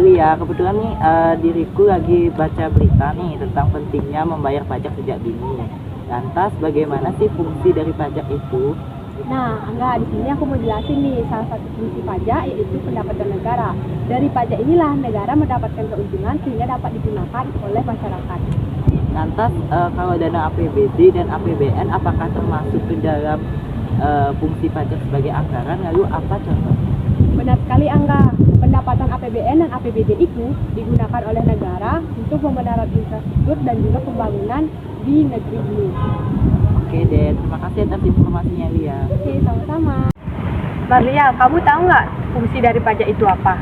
Lia, kebetulan nih diriku lagi baca berita nih tentang pentingnya membayar pajak sejak dini. Lantas bagaimana sih fungsi dari pajak itu? Nah, Angga, di sini aku mau jelasin nih salah satu fungsi pajak yaitu pendapatan negara. Dari pajak inilah negara mendapatkan keuntungan sehingga dapat digunakan oleh masyarakat. Lantas kalau dana APBD dan APBN apakah termasuk ke dalam fungsi pajak sebagai anggaran? Lalu apa contohnya? Benar sekali, Angga. Pendapatan APBN dan APBD itu digunakan oleh negara untuk pembenaran infrastruktur dan juga pembangunan di negeri ini. Oke deh, terima kasih atas informasinya Lia. Oke, sama-sama. Marlia, kamu tahu nggak fungsi dari pajak itu apa?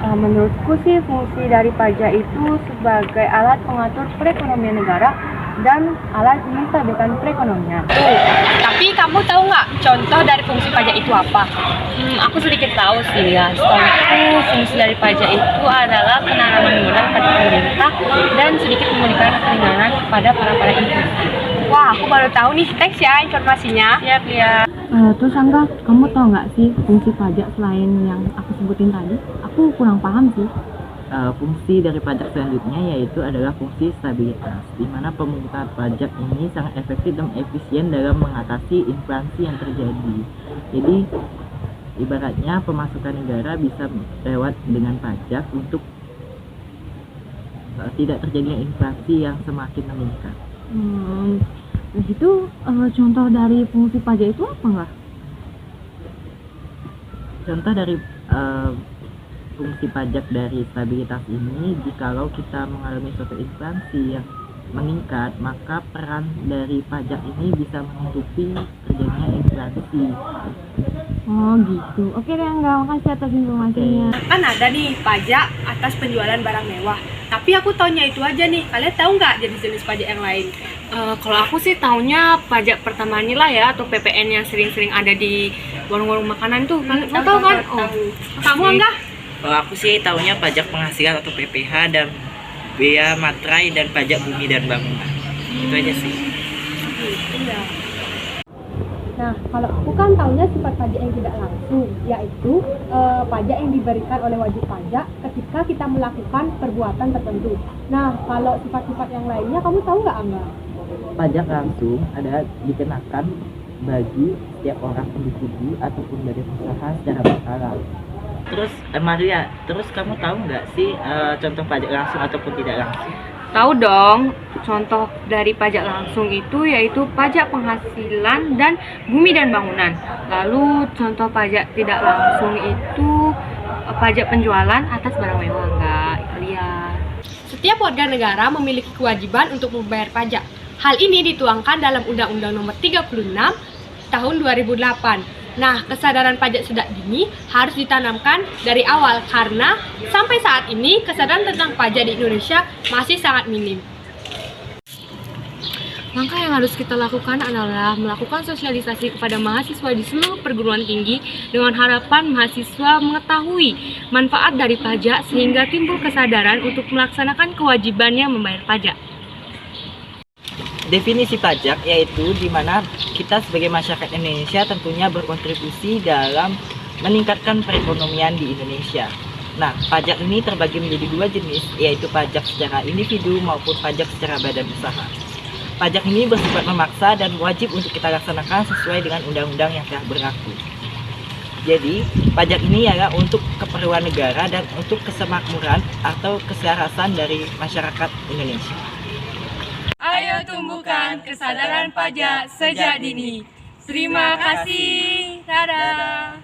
Menurutku sih fungsi dari pajak itu sebagai alat pengatur perekonomian negara dan alat menstabilkan perekonomian. Tapi kamu tahu nggak contoh dari fungsi pajak itu apa? Aku sedikit tahu sih ya. Setahu fungsi dari pajak itu adalah penanaman modal pada pemerintah dan sedikit memberikan keringanan kepada para industri. Wah, aku baru tahu nih. Thanks ya informasinya. Siap ya. Terus Angga, kamu tahu nggak sih fungsi pajak selain yang aku sebutin tadi? Aku kurang paham sih. Fungsi dari pajak selanjutnya yaitu adalah fungsi stabilitas, di mana pemungutan pajak ini sangat efektif dan efisien dalam mengatasi inflasi yang terjadi. Jadi ibaratnya pemasukan negara bisa lewat dengan pajak untuk tidak terjadinya inflasi yang semakin meningkat. Nah itu contoh dari fungsi pajak itu apa nggak? Contoh dari fungsi pajak dari stabilitas ini, jikalau kita mengalami suatu inflasi yang meningkat, maka peran dari pajak ini bisa menutupi terjadinya inflasi. Oh gitu. Oke deh Angga, makasih atas informasinya. Kan ada nih pajak atas penjualan barang mewah. Tapi aku taunya itu aja nih. Kalian tahu nggak jenis-jenis pajak yang lain? Kalau aku sih taunya pajak pertambahan nilai ya, atau PPN yang sering-sering ada di warung-warung makanan tuh. Kalian tahu kan? Kamu enggak? Kalau aku sih taunya pajak penghasilan atau PPH dan bea materai dan pajak bumi dan bangunan. Itu aja sih. Iya. Nah, kalau aku kan taunya sifat pajak yang tidak langsung, yaitu pajak yang diberikan oleh wajib pajak ketika kita melakukan perbuatan tertentu. Nah, kalau sifat-sifat yang lainnya kamu tahu nggak, Angga? Pajak langsung adalah dikenakan bagi setiap orang individu ataupun badan usaha secara berkala. Terus Maria, terus kamu tahu nggak sih contoh pajak langsung ataupun tidak langsung? Tahu dong, contoh dari pajak langsung itu yaitu pajak penghasilan dan bumi dan bangunan. Lalu contoh pajak tidak langsung itu pajak penjualan atas barang mewah, enggak? Lihat. Setiap warga negara memiliki kewajiban untuk membayar pajak. Hal ini dituangkan dalam Undang-Undang Nomor 36 Tahun 2008. Nah, kesadaran pajak sejak dini harus ditanamkan dari awal karena sampai saat ini kesadaran tentang pajak di Indonesia masih sangat minim. Langkah yang harus kita lakukan adalah melakukan sosialisasi kepada mahasiswa di seluruh perguruan tinggi dengan harapan mahasiswa mengetahui manfaat dari pajak sehingga timbul kesadaran untuk melaksanakan kewajibannya membayar pajak. Definisi pajak yaitu di mana kita sebagai masyarakat Indonesia tentunya berkontribusi dalam meningkatkan perekonomian di Indonesia. Nah, pajak ini terbagi menjadi dua jenis, yaitu pajak secara individu maupun pajak secara badan usaha. Pajak ini bersifat memaksa dan wajib untuk kita laksanakan sesuai dengan undang-undang yang telah berlaku. Jadi, pajak ini adalah untuk keperluan negara dan untuk kesemakmuran atau keselarasan dari masyarakat Indonesia. Ayo tumbuhkan kesadaran pajak sejak dini. Terima kasih. Dadah.